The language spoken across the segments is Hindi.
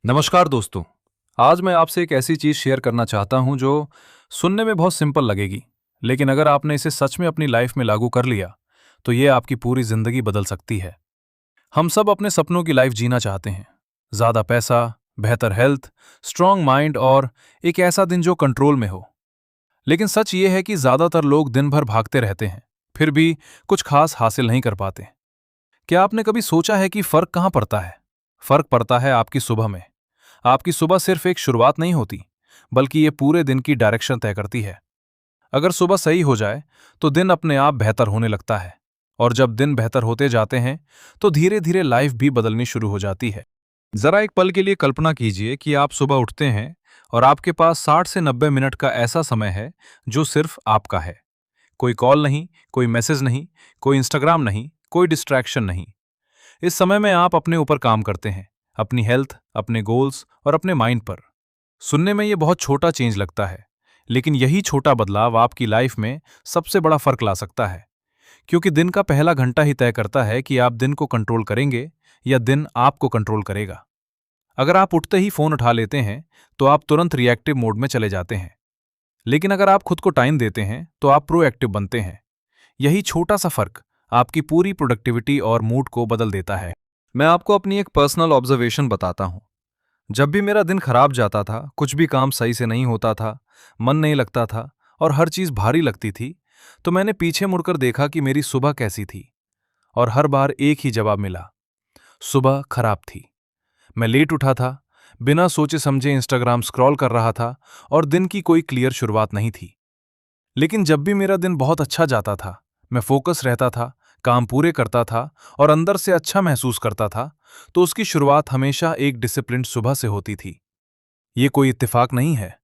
नमस्कार दोस्तों। आज मैं आपसे एक ऐसी चीज शेयर करना चाहता हूं जो सुनने में बहुत सिंपल लगेगी, लेकिन अगर आपने इसे सच में अपनी लाइफ में लागू कर लिया तो ये आपकी पूरी जिंदगी बदल सकती है। हम सब अपने सपनों की लाइफ जीना चाहते हैं। ज्यादा पैसा, बेहतर हेल्थ, स्ट्रांग माइंड और एक ऐसा दिन जो कंट्रोल में हो। लेकिन सच ये है कि ज्यादातर लोग दिन भर भागते रहते हैं, फिर भी कुछ खास हासिल नहीं कर पाते। क्या आपने कभी सोचा है कि फर्क कहाँ पड़ता है? फर्क पड़ता है आपकी सुबह में। आपकी सुबह सिर्फ एक शुरुआत नहीं होती, बल्कि ये पूरे दिन की डायरेक्शन तय करती है। अगर सुबह सही हो जाए तो दिन अपने आप बेहतर होने लगता है, और जब दिन बेहतर होते जाते हैं तो धीरे धीरे लाइफ भी बदलनी शुरू हो जाती है। जरा एक पल के लिए कल्पना कीजिए कि आप सुबह उठते हैं और आपके पास 60 से 90 मिनट का ऐसा समय है जो सिर्फ आपका है। कोई कॉल नहीं, कोई मैसेज नहीं, कोई इंस्टाग्राम नहीं, कोई डिस्ट्रैक्शन नहीं। इस समय में आप अपने ऊपर काम करते हैं, अपनी हेल्थ, अपने गोल्स और अपने माइंड पर। सुनने में ये बहुत छोटा चेंज लगता है, लेकिन यही छोटा बदलाव आपकी लाइफ में सबसे बड़ा फर्क ला सकता है, क्योंकि दिन का पहला घंटा ही तय करता है कि आप दिन को कंट्रोल करेंगे या दिन आपको कंट्रोल करेगा। अगर आप उठते ही फोन उठा लेते हैं तो आप तुरंत रिएक्टिव मोड में चले जाते हैं, लेकिन अगर आप खुद को टाइम देते हैं तो आप प्रोएक्टिव बनते हैं। यही छोटा सा फर्क आपकी पूरी प्रोडक्टिविटी और मूड को बदल देता है। मैं आपको अपनी एक पर्सनल ऑब्जर्वेशन बताता हूं। जब भी मेरा दिन खराब जाता था, कुछ भी काम सही से नहीं होता था, मन नहीं लगता था और हर चीज भारी लगती थी, तो मैंने पीछे मुड़कर देखा कि मेरी सुबह कैसी थी। और हर बार एक ही जवाब मिला, सुबह खराब थी। मैं लेट उठा था, बिना सोचे समझे इंस्टाग्राम स्क्रॉल कर रहा था और दिन की कोई क्लियर शुरुआत नहीं थी। लेकिन जब भी मेरा दिन बहुत अच्छा जाता था, मैं फोकस रहता था, काम पूरे करता था और अंदर से अच्छा महसूस करता था, तो उसकी शुरुआत हमेशा एक डिसिप्लिन्ड सुबह से होती थी। ये कोई इत्तेफाक नहीं है।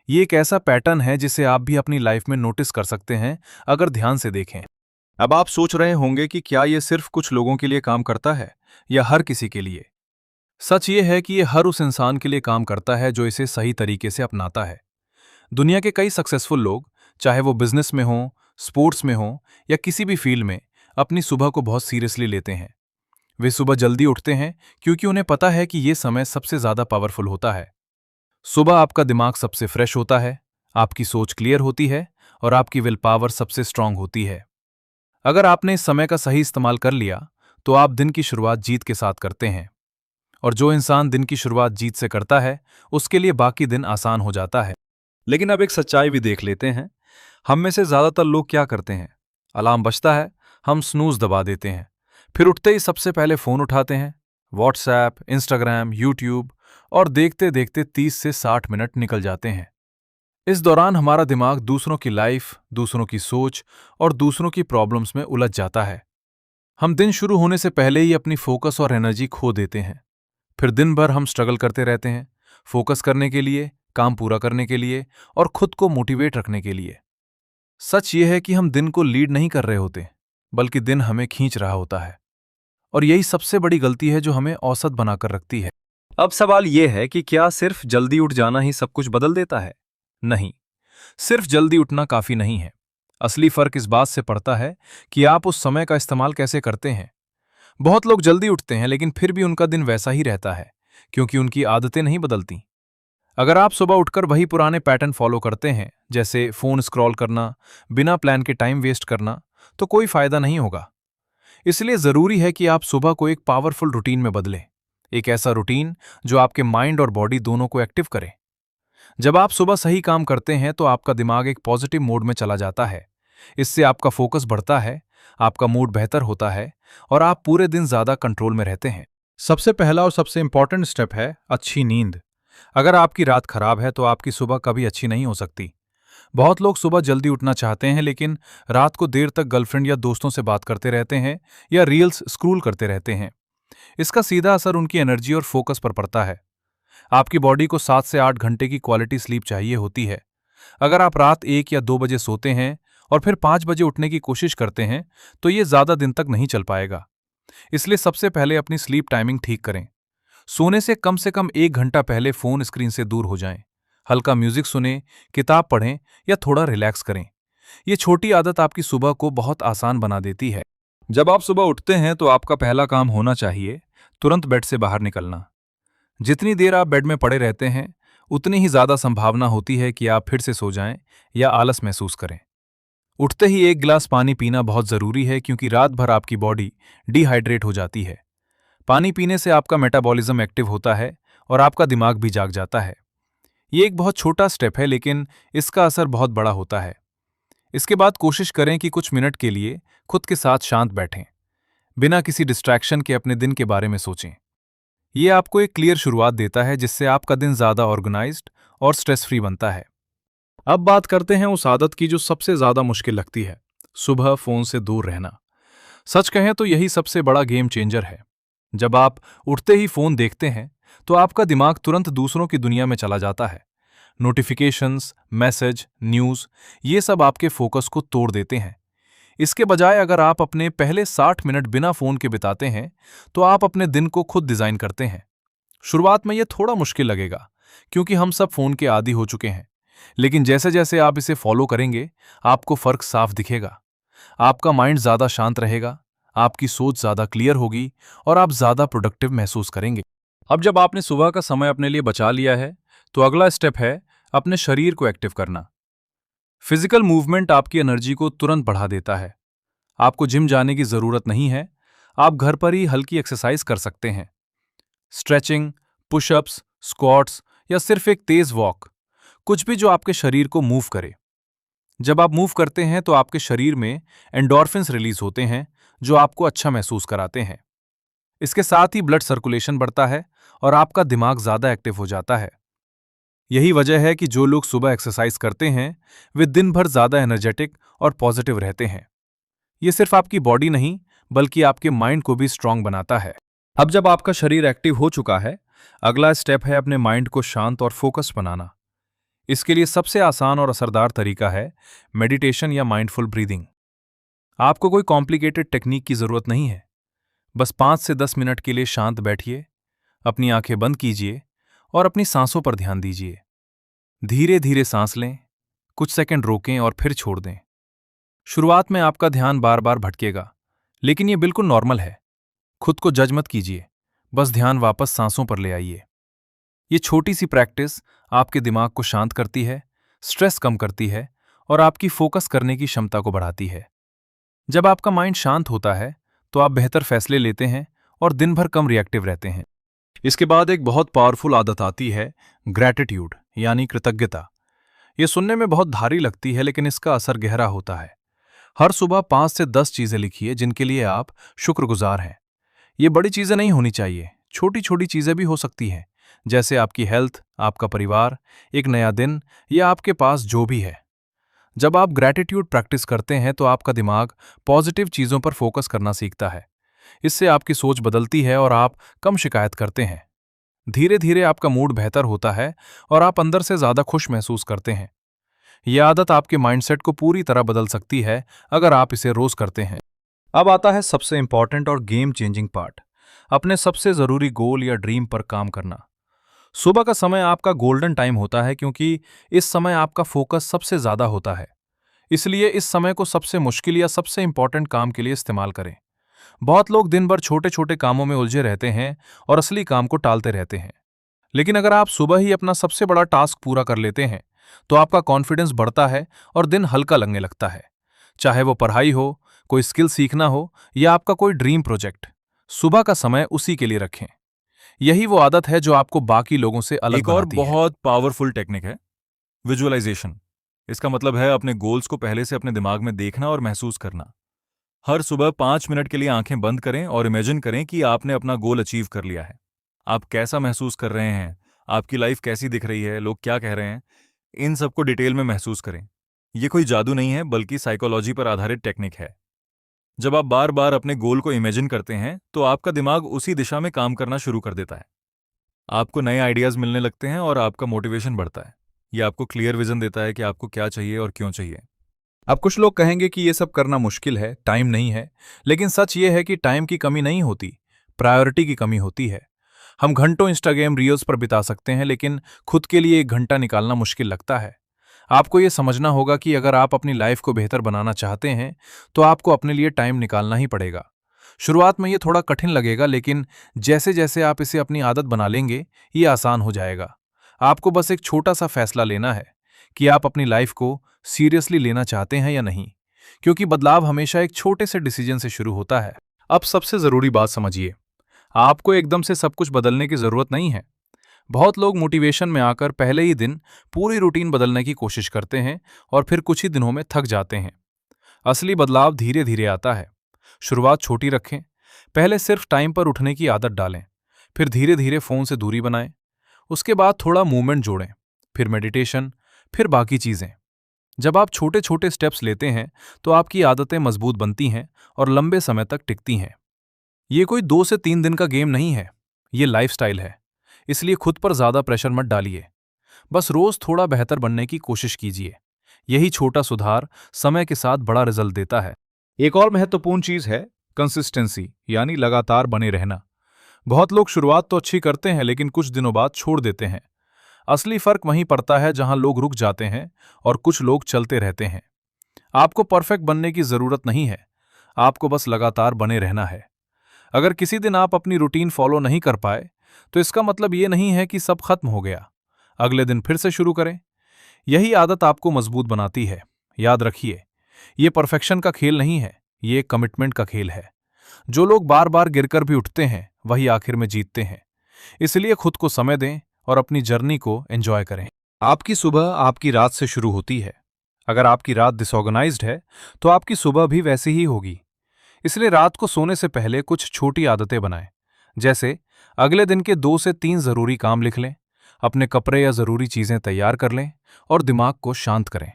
ये एक ऐसा पैटर्न है जिसे आप भी अपनी लाइफ में नोटिस कर सकते हैं अगर ध्यान से देखें। अब आप सोच रहे होंगे कि क्या ये सिर्फ कुछ लोगों के लिए काम करता है या हर किसी के लिए। सच ये है कि ये हर उस इंसान के लिए काम करता है जो इसे सही तरीके से अपनाता है। दुनिया के कई सक्सेसफुल लोग, चाहे वो बिजनेस में हों, स्पोर्ट्स में हों या किसी भी फील्ड में, अपनी सुबह को बहुत सीरियसली लेते हैं। वे सुबह जल्दी उठते हैं क्योंकि उन्हें पता है कि ये समय सबसे ज्यादा पावरफुल होता है। सुबह आपका दिमाग सबसे फ्रेश होता है, आपकी सोच क्लियर होती है और आपकी विल पावर सबसे स्ट्रांग होती है। अगर आपने इस समय का सही इस्तेमाल कर लिया तो आप दिन की शुरुआत जीत के साथ करते हैं। और जो इंसान दिन की शुरुआत जीत से करता है, उसके लिए बाकी दिन आसान हो जाता है। लेकिन अब एक सच्चाई भी देख लेते हैं। हम में से ज्यादातर लोग क्या करते हैं? अलार्म बजता है, हम स्नूज दबा देते हैं, फिर उठते ही सबसे पहले फोन उठाते हैं। व्हाट्सएप, इंस्टाग्राम, यूट्यूब, और देखते देखते 30 से 60 मिनट निकल जाते हैं। इस दौरान हमारा दिमाग दूसरों की लाइफ, दूसरों की सोच और दूसरों की प्रॉब्लम्स में उलझ जाता है। हम दिन शुरू होने से पहले ही अपनी फोकस और एनर्जी खो देते हैं। फिर दिन भर हम स्ट्रगल करते रहते हैं, फोकस करने के लिए, काम पूरा करने के लिए और खुद को मोटिवेट रखने के लिए। सच ये है कि हम दिन को लीड नहीं कर रहे होते, बल्कि दिन हमें खींच रहा होता है। और यही सबसे बड़ी गलती है जो हमें औसत बनाकर रखती है। अब सवाल यह है कि क्या सिर्फ जल्दी उठ जाना ही सब कुछ बदल देता है? नहीं, सिर्फ जल्दी उठना काफी नहीं है। असली फर्क इस बात से पड़ता है कि आप उस समय का इस्तेमाल कैसे करते हैं। बहुत लोग जल्दी उठते हैं लेकिन फिर भी उनका दिन वैसा ही रहता है, क्योंकि उनकी आदतें नहीं बदलती। अगर आप सुबह उठकर वही पुराने पैटर्न फॉलो करते हैं, जैसे फोन स्क्रॉल करना, बिना प्लान के टाइम वेस्ट करना, तो कोई फायदा नहीं होगा। इसलिए जरूरी है कि आप सुबह को एक पावरफुल रूटीन में बदलें। एक ऐसा रूटीन जो आपके माइंड और बॉडी दोनों को एक्टिव करे। जब आप सुबह सही काम करते हैं तो आपका दिमाग एक पॉजिटिव मोड में चला जाता है। इससे आपका फोकस बढ़ता है, आपका मूड बेहतर होता है और आप पूरे दिन ज्यादा कंट्रोल में रहते हैं। सबसे पहला और सबसे इंपॉर्टेंट स्टेप है अच्छी नींद। अगर आपकी रात खराब है तो आपकी सुबह कभी अच्छी नहीं हो सकती। बहुत लोग सुबह जल्दी उठना चाहते हैं लेकिन रात को देर तक गर्लफ्रेंड या दोस्तों से बात करते रहते हैं या रील्स स्क्रॉल करते रहते हैं। इसका सीधा असर उनकी एनर्जी और फोकस पर पड़ता है। आपकी बॉडी को 7 से 8 घंटे की क्वालिटी स्लीप चाहिए होती है। अगर आप रात 1 या 2 बजे सोते हैं और फिर 5 बजे उठने की कोशिश करते हैं तो ये ज्यादा दिन तक नहीं चल पाएगा। इसलिए सबसे पहले अपनी स्लीप टाइमिंग ठीक करें। सोने से कम 1 घंटा पहले फोन स्क्रीन से दूर हो जाएं। हल्का म्यूजिक सुनें, किताब पढ़ें या थोड़ा रिलैक्स करें। ये छोटी आदत आपकी सुबह को बहुत आसान बना देती है। जब आप सुबह उठते हैं तो आपका पहला काम होना चाहिए तुरंत बेड से बाहर निकलना। जितनी देर आप बेड में पड़े रहते हैं, उतनी ही ज्यादा संभावना होती है कि आप फिर से सो जाएं या आलस महसूस करें। उठते ही एक गिलास पानी पीना बहुत जरूरी है, क्योंकि रात भर आपकी बॉडी डिहाइड्रेट हो जाती है। पानी पीने से आपका मेटाबॉलिज्म एक्टिव होता है और आपका दिमाग भी जाग जाता है। ये एक बहुत छोटा स्टेप है, लेकिन इसका असर बहुत बड़ा होता है। इसके बाद कोशिश करें कि कुछ मिनट के लिए खुद के साथ शांत बैठें, बिना किसी डिस्ट्रैक्शन के अपने दिन के बारे में सोचें। ये आपको एक क्लियर शुरुआत देता है, जिससे आपका दिन ज्यादा ऑर्गेनाइज्ड और स्ट्रेस फ्री बनता है। अब बात करते हैं उस आदत की जो सबसे ज्यादा मुश्किल लगती है, सुबह फोन से दूर रहना। सच कहें तो यही सबसे बड़ा गेम चेंजर है। जब आप उठते ही फोन देखते हैं, तो आपका दिमाग तुरंत दूसरों की दुनिया में चला जाता है। नोटिफिकेशंस, मैसेज, न्यूज़, ये सब आपके फोकस को तोड़ देते हैं। इसके बजाय अगर आप अपने पहले 60 मिनट बिना फोन के बिताते हैं, तो आप अपने दिन को खुद डिजाइन करते हैं। शुरुआत में यह थोड़ा मुश्किल लगेगा, क्योंकि हम सब फोन के आदी हो चुके हैं। लेकिन जैसे जैसे आप इसे फॉलो करेंगे, आपको फर्क साफ दिखेगा। आपका माइंड ज्यादा शांत रहेगा, आपकी सोच ज्यादा क्लियर होगी और आप ज्यादा प्रोडक्टिव महसूस करेंगे। अब जब आपने सुबह का समय अपने लिए बचा लिया है, तो अगला स्टेप है अपने शरीर को एक्टिव करना। फिजिकल मूवमेंट आपकी एनर्जी को तुरंत बढ़ा देता है। आपको जिम जाने की जरूरत नहीं है, आप घर पर ही हल्की एक्सरसाइज कर सकते हैं। स्ट्रेचिंग, पुशअप्स, स्क्वाट्स या सिर्फ एक तेज वॉक, कुछ भी जो आपके शरीर को मूव करे। जब आप मूव करते हैं, तो आपके शरीर में एंडोर्फिन्स रिलीज होते हैं, जो आपको अच्छा महसूस कराते हैं। इसके साथ ही ब्लड सर्कुलेशन बढ़ता है और आपका दिमाग ज्यादा एक्टिव हो जाता है। यही वजह है कि जो लोग सुबह एक्सरसाइज करते हैं, वे दिन भर ज्यादा एनर्जेटिक और पॉजिटिव रहते हैं। ये सिर्फ आपकी बॉडी नहीं, बल्कि आपके माइंड को भी स्ट्रांग बनाता है। अब जब आपका शरीर एक्टिव हो चुका है, अगला स्टेप है अपने माइंड को शांत और फोकस बनाना। इसके लिए सबसे आसान और असरदार तरीका है मेडिटेशन या माइंडफुल ब्रीदिंग। आपको कोई कॉम्प्लिकेटेड टेक्निक की जरूरत नहीं है। बस 5 से 10 मिनट के लिए शांत बैठिए, अपनी आंखें बंद कीजिए और अपनी सांसों पर ध्यान दीजिए। धीरे धीरे सांस लें, कुछ सेकंड रोकें और फिर छोड़ दें। शुरुआत में आपका ध्यान बार बार भटकेगा, लेकिन ये बिल्कुल नॉर्मल है। खुद को जज मत कीजिए, बस ध्यान वापस सांसों पर ले आइए। ये छोटी सी प्रैक्टिस आपके दिमाग को शांत करती है, स्ट्रेस कम करती है और आपकी फोकस करने की क्षमता को बढ़ाती है। जब आपका माइंड शांत होता है, तो आप बेहतर फैसले लेते हैं और दिन भर कम रिएक्टिव रहते हैं। इसके बाद एक बहुत पावरफुल आदत आती है, ग्रैटिट्यूड यानी कृतज्ञता। ये सुनने में बहुत भारी लगती है, लेकिन इसका असर गहरा होता है। हर सुबह 5 से 10 चीजें लिखिए जिनके लिए आप शुक्रगुजार हैं। ये बड़ी चीजें नहीं होनी चाहिए, छोटी छोटी चीजें भी हो सकती हैं, जैसे आपकी हेल्थ, आपका परिवार, एक नया दिन या आपके पास जो भी है। जब आप ग्रैटिट्यूड प्रैक्टिस करते हैं, तो आपका दिमाग पॉजिटिव चीजों पर फोकस करना सीखता है। इससे आपकी सोच बदलती है और आप कम शिकायत करते हैं। धीरे धीरे आपका मूड बेहतर होता है और आप अंदर से ज्यादा खुश महसूस करते हैं। यह आदत आपके माइंडसेट को पूरी तरह बदल सकती है, अगर आप इसे रोज करते हैं। अब आता है सबसे इंपॉर्टेंट और गेम चेंजिंग पार्ट, अपने सबसे जरूरी गोल या ड्रीम पर काम करना। सुबह का समय आपका गोल्डन टाइम होता है, क्योंकि इस समय आपका फोकस सबसे ज्यादा होता है। इसलिए इस समय को सबसे मुश्किल या सबसे इंपॉर्टेंट काम के लिए इस्तेमाल करें। बहुत लोग दिन भर छोटे छोटे कामों में उलझे रहते हैं और असली काम को टालते रहते हैं। लेकिन अगर आप सुबह ही अपना सबसे बड़ा टास्क पूरा कर लेते हैं, तो आपका कॉन्फिडेंस बढ़ता है और दिन हल्का लगने लगता है। चाहे वो पढ़ाई हो, कोई स्किल सीखना हो या आपका कोई ड्रीम प्रोजेक्ट, सुबह का समय उसी के लिए रखें। यही वो आदत है जो आपको बाकी लोगों से अलग एक और बनाती है। बहुत पावरफुल टेक्निक है विजुअलाइजेशन। इसका मतलब है अपने गोल्स को पहले से अपने दिमाग में देखना और महसूस करना। हर सुबह 5 मिनट के लिए आंखें बंद करें और इमेजिन करें कि आपने अपना गोल अचीव कर लिया है। आप कैसा महसूस कर रहे हैं, आपकी लाइफ कैसी दिख रही है, लोग क्या कह रहे हैं, इन सबको डिटेल में महसूस करें। ये कोई जादू नहीं है, बल्कि साइकोलॉजी पर आधारित टेक्निक है। जब आप बार बार अपने गोल को इमेजिन करते हैं, तो आपका दिमाग उसी दिशा में काम करना शुरू कर देता है। आपको नए आइडियाज मिलने लगते हैं और आपका मोटिवेशन बढ़ता है। ये आपको क्लियर विजन देता है कि आपको क्या चाहिए और क्यों चाहिए। अब कुछ लोग कहेंगे कि ये सब करना मुश्किल है, टाइम नहीं है। लेकिन सच ये है कि टाइम की कमी नहीं होती, प्रायोरिटी की कमी होती है। हम घंटों इंस्टाग्राम रील्स पर बिता सकते हैं, लेकिन खुद के लिए 1 घंटा निकालना मुश्किल लगता है। आपको ये समझना होगा कि अगर आप अपनी लाइफ को बेहतर बनाना चाहते हैं, तो आपको अपने लिए टाइम निकालना ही पड़ेगा। शुरुआत में ये थोड़ा कठिन लगेगा, लेकिन जैसे जैसे आप इसे अपनी आदत बना लेंगे, ये आसान हो जाएगा। आपको बस एक छोटा सा फैसला लेना है कि आप अपनी लाइफ को सीरियसली लेना चाहते हैं या नहीं, क्योंकि बदलाव हमेशा एक छोटे से डिसीजन से शुरू होता है। अब सबसे जरूरी बात समझिए, आपको एकदम से सब कुछ बदलने की जरूरत नहीं है। बहुत लोग मोटिवेशन में आकर पहले ही दिन पूरी रूटीन बदलने की कोशिश करते हैं और फिर कुछ ही दिनों में थक जाते हैं। असली बदलाव धीरे धीरे आता है। शुरुआत छोटी रखें, पहले सिर्फ टाइम पर उठने की आदत डालें, फिर धीरे धीरे फोन से दूरी बनाएं, उसके बाद थोड़ा मूवमेंट जोड़ें, फिर मेडिटेशन, फिर बाकी चीजें। जब आप छोटे छोटे स्टेप्स लेते हैं तो आपकी आदतें मजबूत बनती हैं और लंबे समय तक टिकती हैं। ये कोई 2 से 3 दिन का गेम नहीं है, ये लाइफस्टाइल है। इसलिए खुद पर ज्यादा प्रेशर मत डालिए, बस रोज थोड़ा बेहतर बनने की कोशिश कीजिए। यही छोटा सुधार समय के साथ बड़ा रिजल्ट देता है। एक और महत्वपूर्ण चीज है कंसिस्टेंसी, यानी लगातार बने रहना। बहुत लोग शुरुआत तो अच्छी करते हैं, लेकिन कुछ दिनों बाद छोड़ देते हैं। असली फर्क वहीं पड़ता है जहां लोग रुक जाते हैं और कुछ लोग चलते रहते हैं। आपको परफेक्ट बनने की जरूरत नहीं है, आपको बस लगातार बने रहना है। अगर किसी दिन आप अपनी रूटीन फॉलो नहीं कर पाए, तो इसका मतलब ये नहीं है कि सब खत्म हो गया। अगले दिन फिर से शुरू करें। यही आदत आपको मजबूत बनाती है। याद रखिए, ये परफेक्शन का खेल नहीं है, ये एक कमिटमेंट का खेल है। जो लोग बार बार गिरकर भी उठते हैं, वही आखिर में जीतते हैं। इसलिए खुद को समय दें और अपनी जर्नी को एंजॉय करें। आपकी सुबह आपकी रात से शुरू होती है। अगर आपकी रात डिसऑर्गेनाइज्ड है, तो आपकी सुबह भी वैसी ही होगी। इसलिए रात को सोने से पहले कुछ छोटी आदतें बनाएं। जैसे अगले दिन के 2 से 3 जरूरी काम लिख लें, अपने कपड़े या जरूरी चीजें तैयार कर लें और दिमाग को शांत करें।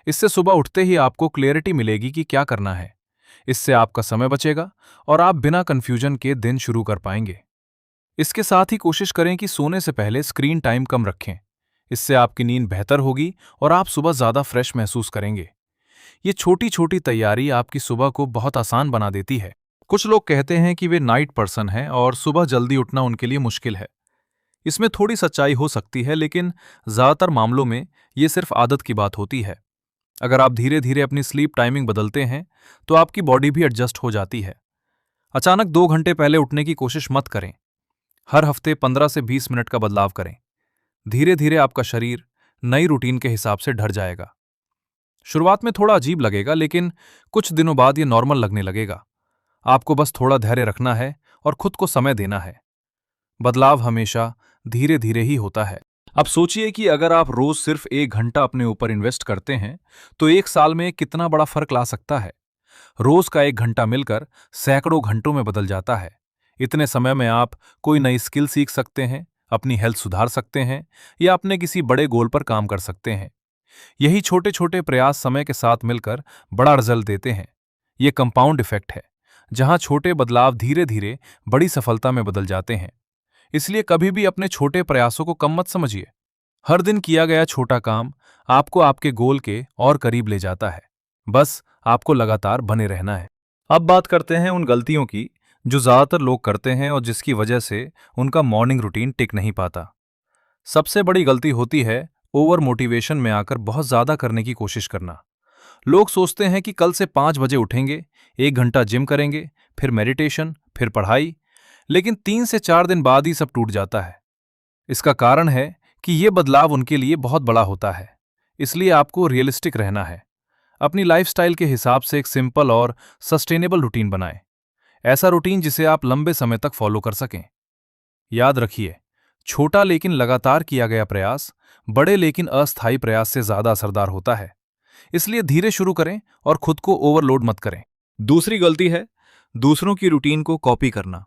इससे सुबह उठते ही आपको क्लैरिटी मिलेगी कि क्या करना है। इससे आपका समय बचेगा और आप बिना कंफ्यूजन के दिन शुरू कर पाएंगे। इसके साथ ही कोशिश करें कि सोने से पहले स्क्रीन टाइम कम रखें। इससे आपकी नींद बेहतर होगी और आप सुबह ज्यादा फ्रेश महसूस करेंगे। ये छोटी छोटी तैयारी आपकी सुबह को बहुत आसान बना देती है। कुछ लोग कहते हैं कि वे नाइट पर्सन हैं और सुबह जल्दी उठना उनके लिए मुश्किल है। इसमें थोड़ी सच्चाई हो सकती है, लेकिन ज्यादातर मामलों में ये सिर्फ आदत की बात होती है। अगर आप धीरे धीरे अपनी स्लीप टाइमिंग बदलते हैं, तो आपकी बॉडी भी एडजस्ट हो जाती है। अचानक 2 घंटे पहले उठने की कोशिश मत करें। हर हफ्ते 15 से 20 मिनट का बदलाव करें। धीरे धीरे आपका शरीर नई रूटीन के हिसाब से ढल जाएगा। शुरुआत में थोड़ा अजीब लगेगा, लेकिन कुछ दिनों बाद ये नॉर्मल लगने लगेगा। आपको बस थोड़ा धैर्य रखना है और खुद को समय देना है। बदलाव हमेशा धीरे धीरे ही होता है। अब सोचिए कि अगर आप रोज सिर्फ 1 घंटा अपने ऊपर इन्वेस्ट करते हैं, तो 1 साल में कितना बड़ा फर्क ला सकता है। रोज का 1 घंटा मिलकर सैकड़ों घंटों में बदल जाता है। इतने समय में आप कोई नई स्किल सीख सकते हैं, अपनी हेल्थ सुधार सकते हैं या अपने किसी बड़े गोल पर काम कर सकते हैं। यही छोटे छोटे प्रयास समय के साथ मिलकर बड़ा रिजल्ट देते हैं। ये कंपाउंड इफेक्ट है, जहां छोटे बदलाव धीरे धीरे बड़ी सफलता में बदल जाते हैं। इसलिए कभी भी अपने छोटे प्रयासों को कम मत समझिए। हर दिन किया गया छोटा काम आपको आपके गोल के और करीब ले जाता है। बस आपको लगातार बने रहना है। अब बात करते हैं उन गलतियों की जो ज्यादातर लोग करते हैं और जिसकी वजह से उनका मॉर्निंग रूटीन टिक नहीं पाता। सबसे बड़ी गलती होती है ओवर मोटिवेशन में आकर बहुत ज्यादा करने की कोशिश करना। लोग सोचते हैं कि कल से 5 बजे उठेंगे, 1 घंटा जिम करेंगे, फिर मेडिटेशन, फिर पढ़ाई, लेकिन 3 से 4 दिन बाद ही सब टूट जाता है। इसका कारण है कि ये बदलाव उनके लिए बहुत बड़ा होता है। इसलिए आपको रियलिस्टिक रहना है। अपनी लाइफस्टाइल के हिसाब से एक सिंपल और सस्टेनेबल रूटीन बनाएं। ऐसा रूटीन जिसे आप लंबे समय तक फॉलो कर सकें। याद रखिए, छोटा लेकिन लगातार किया गया प्रयास बड़े लेकिन अस्थायी प्रयास से ज्यादा असरदार होता है। इसलिए धीरे शुरू करें और खुद को ओवरलोड मत करें। दूसरी गलती है दूसरों की रूटीन को कॉपी करना।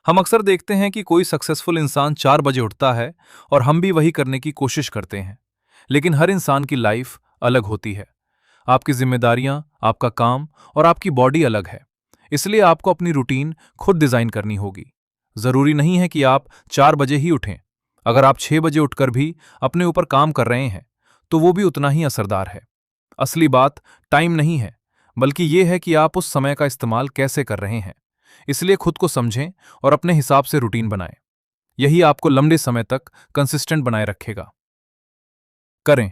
हम अक्सर देखते हैं कि कोई सक्सेसफुल इंसान 4 बजे उठता है और हम भी वही करने की कोशिश करते हैं। लेकिन हर इंसान की लाइफ अलग होती है। आपकी जिम्मेदारियां, आपका काम और आपकी बॉडी अलग है। इसलिए आपको अपनी रूटीन खुद डिजाइन करनी होगी। जरूरी नहीं है कि आप 4 बजे ही उठें। अगर आप 6 बजे उठकर भी अपने ऊपर काम कर रहे हैं, तो वो भी उतना ही असरदार है। असली बात टाइम नहीं है, बल्कि ये है कि आप उस समय का इस्तेमाल कैसे कर रहे हैं। इसलिए खुद को समझें और अपने हिसाब से रूटीन बनाएं। यही आपको लंबे समय तक कंसिस्टेंट बनाए रखेगा। करें।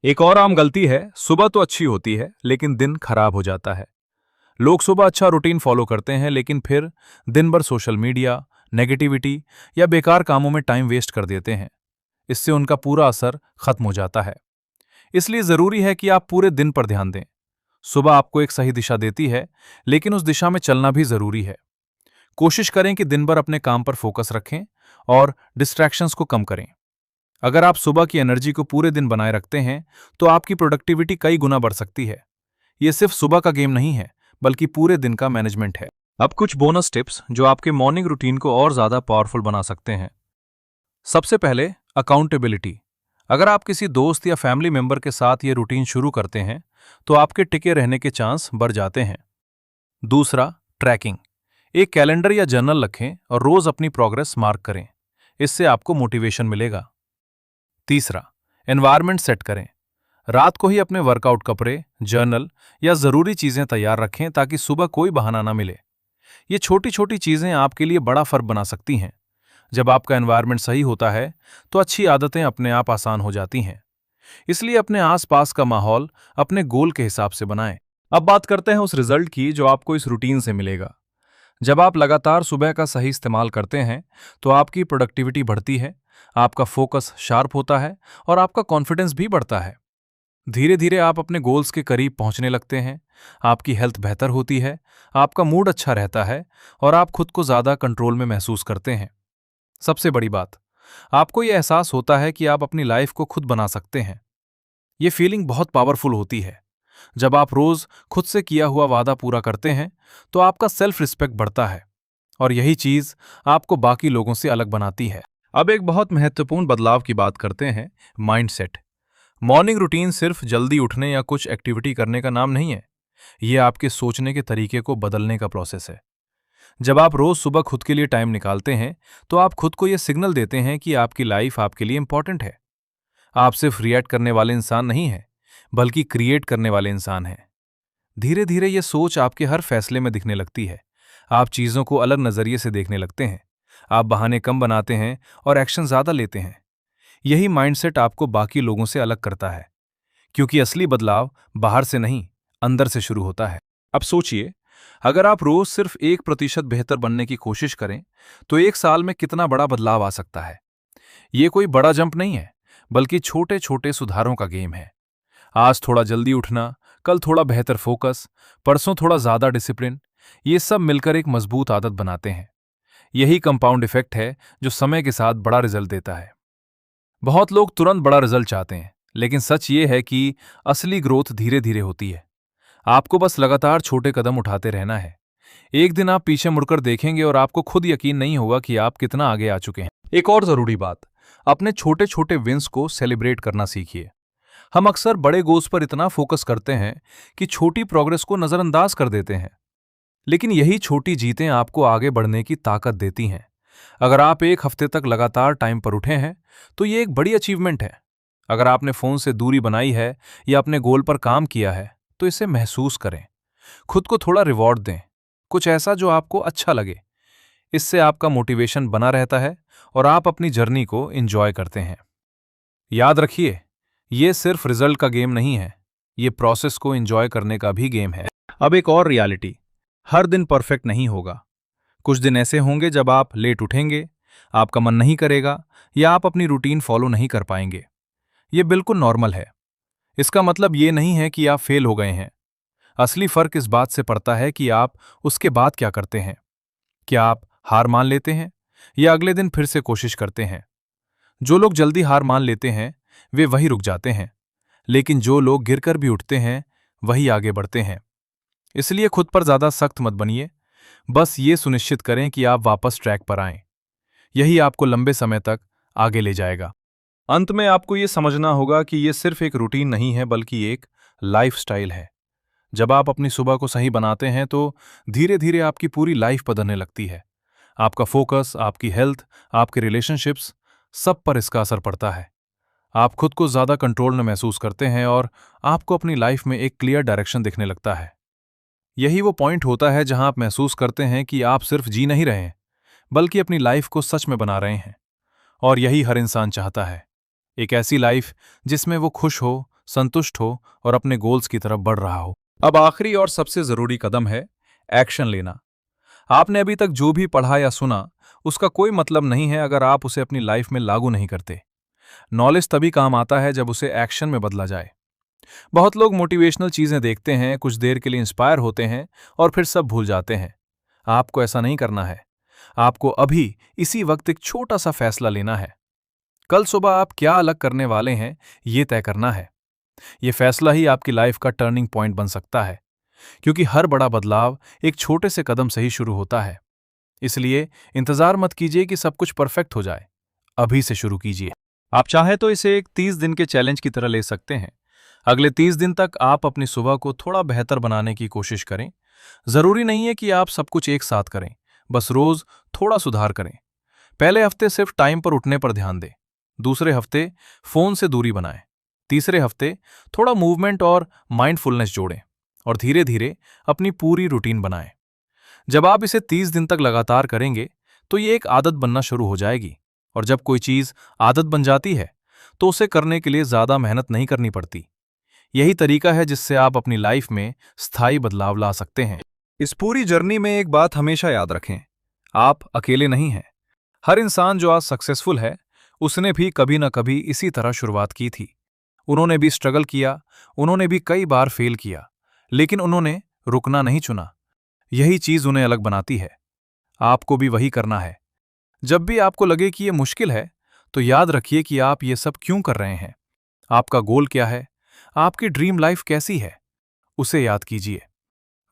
एक और आम गलती है, सुबह तो अच्छी होती है लेकिन दिन खराब हो जाता है। लोग सुबह अच्छा रूटीन फॉलो करते हैं लेकिन फिर दिन भर सोशल मीडिया, नेगेटिविटी या बेकार कामों में टाइम वेस्ट कर देते हैं। इससे उनका पूरा असर खत्म हो जाता है। इसलिए जरूरी है कि आप पूरे दिन पर ध्यान दें। सुबह आपको एक सही दिशा देती है, लेकिन उस दिशा में चलना भी जरूरी है। कोशिश करें कि दिन भर अपने काम पर फोकस रखें और डिस्ट्रैक्शंस को कम करें। अगर आप सुबह की एनर्जी को पूरे दिन बनाए रखते हैं, तो आपकी प्रोडक्टिविटी कई गुना बढ़ सकती है। ये सिर्फ सुबह का गेम नहीं है, बल्कि पूरे दिन का मैनेजमेंट है। अब कुछ बोनस टिप्स जो आपके मॉर्निंग रूटीन को और ज्यादा पावरफुल बना सकते हैं। सबसे पहले, अकाउंटेबिलिटी। अगर आप किसी दोस्त या फैमिली मेंबर के साथ ये रूटीन शुरू करते हैं, तो आपके टिके रहने के चांस बढ़ जाते हैं। दूसरा, ट्रैकिंग। एक कैलेंडर या जर्नल रखें और रोज अपनी प्रोग्रेस मार्क करें। इससे आपको मोटिवेशन मिलेगा। तीसरा, एनवायरनमेंट सेट करें। रात को ही अपने वर्कआउट कपड़े, जर्नल या जरूरी चीजें तैयार रखें ताकि सुबह कोई बहाना ना मिले। ये छोटी छोटी चीजें आपके लिए बड़ा फर्क बना सकती हैं। जब आपका एनवायरनमेंट सही होता है, तो अच्छी आदतें अपने आप आसान हो जाती हैं। इसलिए अपने आसपास का माहौल अपने गोल के हिसाब से बनाएं। अब बात करते हैं उस रिजल्ट की जो आपको इस रूटीन से मिलेगा। जब आप लगातार सुबह का सही इस्तेमाल करते हैं, तो आपकी प्रोडक्टिविटी बढ़ती है, आपका फोकस शार्प होता है और आपका कॉन्फिडेंस भी बढ़ता है। धीरे धीरे आप अपने गोल्स के करीब पहुंचने लगते हैं, आपकी हेल्थ बेहतर होती है, आपका मूड अच्छा रहता है और आप खुद को ज्यादा कंट्रोल में महसूस करते हैं। सबसे बड़ी बात, आपको यह एहसास होता है कि आप अपनी लाइफ को खुद बना सकते हैं। ये फीलिंग बहुत पावरफुल होती है। जब आप रोज खुद से किया हुआ वादा पूरा करते हैं, तो आपका सेल्फ रिस्पेक्ट बढ़ता है और यही चीज आपको बाकी लोगों से अलग बनाती है। अब एक बहुत महत्वपूर्ण बदलाव की बात करते हैं, माइंडसेट। मॉर्निंग रूटीन सिर्फ जल्दी उठने या कुछ एक्टिविटी करने का नाम नहीं है। ये आपके सोचने के तरीके को बदलने का प्रोसेस है। जब आप रोज सुबह खुद के लिए टाइम निकालते हैं, तो आप खुद को यह सिग्नल देते हैं कि आपकी लाइफ आपके लिए इंपॉर्टेंट है। आप सिर्फ रिएक्ट करने वाले इंसान नहीं हैं, बल्कि क्रिएट करने वाले इंसान हैं। धीरे धीरे ये सोच आपके हर फैसले में दिखने लगती है। आप चीजों को अलग नजरिए से देखने लगते हैं। आप बहाने कम बनाते हैं और एक्शन ज्यादा लेते हैं। यही माइंडसेट आपको बाकी लोगों से अलग करता है, क्योंकि असली बदलाव बाहर से नहीं, अंदर से शुरू होता है। अब सोचिए, अगर आप रोज सिर्फ 1% बेहतर बनने की कोशिश करें, तो एक साल में कितना बड़ा बदलाव आ सकता है। ये कोई बड़ा जंप नहीं है, बल्कि छोटे छोटे सुधारों का गेम है। आज थोड़ा जल्दी उठना, कल थोड़ा बेहतर फोकस, परसों थोड़ा ज्यादा डिसिप्लिन, ये सब मिलकर एक मजबूत आदत बनाते हैं। यही कंपाउंड इफेक्ट है जो समय के साथ बड़ा रिजल्ट देता है। बहुत लोग तुरंत बड़ा रिजल्ट चाहते हैं, लेकिन सच ये है कि असली ग्रोथ धीरे धीरे होती है। आपको बस लगातार छोटे कदम उठाते रहना है। एक दिन आप पीछे मुड़कर देखेंगे और आपको खुद यकीन नहीं होगा कि आप कितना आगे आ चुके हैं। एक और जरूरी बात, अपने छोटे छोटे विंस को सेलिब्रेट करना सीखिए। हम अक्सर बड़े गोल्स पर इतना फोकस करते हैं कि छोटी प्रोग्रेस को नजरअंदाज कर देते हैं, लेकिन यही छोटी जीतें आपको आगे बढ़ने की ताकत देती हैं। अगर आप एक हफ्ते तक लगातार टाइम पर उठे हैं, तो ये एक बड़ी अचीवमेंट है। अगर आपने फोन से दूरी बनाई है या अपने गोल पर काम किया है, तो इसे महसूस करें। खुद को थोड़ा रिवॉर्ड दें, कुछ ऐसा जो आपको अच्छा लगे। इससे आपका मोटिवेशन बना रहता है और आप अपनी जर्नी को एंजॉय करते हैं। याद रखिए, ये सिर्फ रिजल्ट का गेम नहीं है, ये प्रोसेस को एंजॉय करने का भी गेम है। अब एक और रियलिटी, हर दिन परफेक्ट नहीं होगा। कुछ दिन ऐसे होंगे जब आप लेट उठेंगे, आपका मन नहीं करेगा या आप अपनी रूटीन फॉलो नहीं कर पाएंगे। ये बिल्कुल नॉर्मल है। इसका मतलब ये नहीं है कि आप फेल हो गए हैं। असली फर्क इस बात से पड़ता है कि आप उसके बाद क्या करते हैं। क्या आप हार मान लेते हैं या अगले दिन फिर से कोशिश करते हैं? जो लोग जल्दी हार मान लेते हैं, वे वही रुक जाते हैं, लेकिन जो लोग गिरकर भी उठते हैं, वही आगे बढ़ते हैं। इसलिए खुद पर ज्यादा सख्त मत बनिए, बस ये सुनिश्चित करें कि आप वापस ट्रैक पर आएं। यही आपको लंबे समय तक आगे ले जाएगा। अंत में आपको ये समझना होगा कि ये सिर्फ एक रूटीन नहीं है, बल्कि एक लाइफस्टाइल है। जब आप अपनी सुबह को सही बनाते हैं, तो धीरे धीरे आपकी पूरी लाइफ बदलने लगती है। आपका फोकस, आपकी हेल्थ, आपके रिलेशनशिप्स, सब पर इसका असर पड़ता है। आप खुद को ज्यादा कंट्रोल में महसूस करते हैं और आपको अपनी लाइफ में एक क्लियर डायरेक्शन दिखने लगता है। यही वो पॉइंट होता है जहां आप महसूस करते हैं कि आप सिर्फ जी नहीं रहे हैं, बल्कि अपनी लाइफ को सच में बना रहे हैं। और यही हर इंसान चाहता है, एक ऐसी लाइफ जिसमें वो खुश हो, संतुष्ट हो और अपने गोल्स की तरफ बढ़ रहा हो। अब आखिरी और सबसे जरूरी कदम है एक्शन लेना। आपने अभी तक जो भी पढ़ा या सुना, उसका कोई मतलब नहीं है अगर आप उसे अपनी लाइफ में लागू नहीं करते। नॉलेज तभी काम आता है जब उसे एक्शन में बदला जाए। बहुत लोग मोटिवेशनल चीजें देखते हैं, कुछ देर के लिए इंस्पायर होते हैं और फिर सब भूल जाते हैं। आपको ऐसा नहीं करना है। आपको अभी इसी वक्त एक छोटा सा फैसला लेना है। कल सुबह आप क्या अलग करने वाले हैं, ये तय करना है। ये फैसला ही आपकी लाइफ का टर्निंग पॉइंट बन सकता है, क्योंकि हर बड़ा बदलाव एक छोटे से कदम से ही शुरू होता है। इसलिए इंतजार मत कीजिए कि सब कुछ परफेक्ट हो जाए। अभी से शुरू कीजिए। आप चाहे तो इसे एक 30 दिन के चैलेंज की तरह ले सकते हैं। अगले 30 दिन तक आप अपनी सुबह को थोड़ा बेहतर बनाने की कोशिश करें। जरूरी नहीं है कि आप सब कुछ एक साथ करें, बस रोज थोड़ा सुधार करें। पहले हफ्ते सिर्फ टाइम पर उठने पर ध्यान दें। दूसरे हफ्ते फोन से दूरी बनाएं। तीसरे हफ्ते थोड़ा मूवमेंट और माइंडफुलनेस जोड़ें। और धीरे धीरे अपनी पूरी रूटीन बनाएं। जब आप इसे 30 दिन तक लगातार करेंगे तो ये एक आदत बनना शुरू हो जाएगी। और जब कोई चीज आदत बन जाती है तो उसे करने के लिए ज्यादा मेहनत नहीं करनी पड़ती। यही तरीका है जिससे आप अपनी लाइफ में स्थायी बदलाव ला सकते हैं। इस पूरी जर्नी में एक बात हमेशा याद रखें, आप अकेले नहीं हैं। हर इंसान जो आज सक्सेसफुल है, उसने भी कभी न कभी इसी तरह शुरुआत की थी। उन्होंने भी स्ट्रगल किया, उन्होंने भी कई बार फेल किया, लेकिन उन्होंने रुकना नहीं चुना। यही चीज उन्हें अलग बनाती है। आपको भी वही करना है। जब भी आपको लगे कि ये मुश्किल है, तो याद रखिए कि आप ये सब क्यों कर रहे हैं। आपका गोल क्या है, आपकी ड्रीम लाइफ कैसी है, उसे याद कीजिए।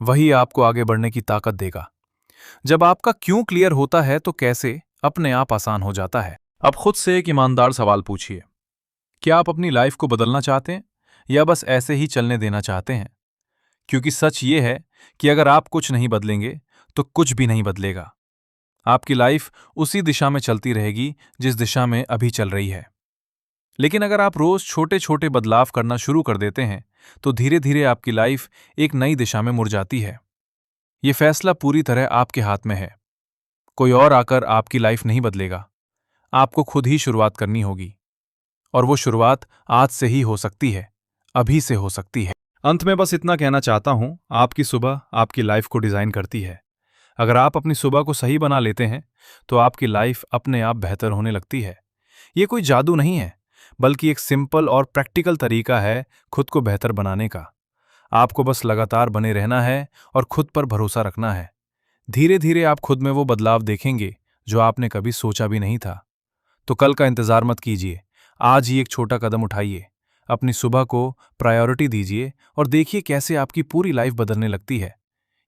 वही आपको आगे बढ़ने की ताकत देगा। जब आपका क्यों क्लियर होता है तो कैसे अपने आप आसान हो जाता है। अब खुद से एक ईमानदार सवाल पूछिए, क्या आप अपनी लाइफ को बदलना चाहते हैं या बस ऐसे ही चलने देना चाहते हैं? क्योंकि सच ये है कि अगर आप कुछ नहीं बदलेंगे तो कुछ भी नहीं बदलेगा। आपकी लाइफ उसी दिशा में चलती रहेगी जिस दिशा में अभी चल रही है। लेकिन अगर आप रोज छोटे छोटे बदलाव करना शुरू कर देते हैं तो धीरे धीरे आपकी लाइफ एक नई दिशा में मुड़ जाती है। ये फैसला पूरी तरह आपके हाथ में है। कोई और आकर आपकी लाइफ नहीं बदलेगा। आपको खुद ही शुरुआत करनी होगी। और वो शुरुआत आज से ही हो सकती है, अभी से हो सकती है। अंत में बस इतना कहना चाहता हूं, आपकी सुबह आपकी लाइफ को डिजाइन करती है। अगर आप अपनी सुबह को सही बना लेते हैं तो आपकी लाइफ अपने आप बेहतर होने लगती है। ये कोई जादू नहीं है, बल्कि एक सिंपल और प्रैक्टिकल तरीका है खुद को बेहतर बनाने का। आपको बस लगातार बने रहना है और खुद पर भरोसा रखना है। धीरे धीरे आप खुद में वो बदलाव देखेंगे जो आपने कभी सोचा भी नहीं था। तो कल का इंतजार मत कीजिए, आज ही एक छोटा कदम उठाइए। अपनी सुबह को प्रायोरिटी दीजिए और देखिए कैसे आपकी पूरी लाइफ बदलने लगती है।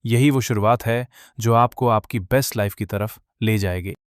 यही वो शुरुआत है जो आपको आपकी बेस्ट लाइफ की तरफ ले जाएगी।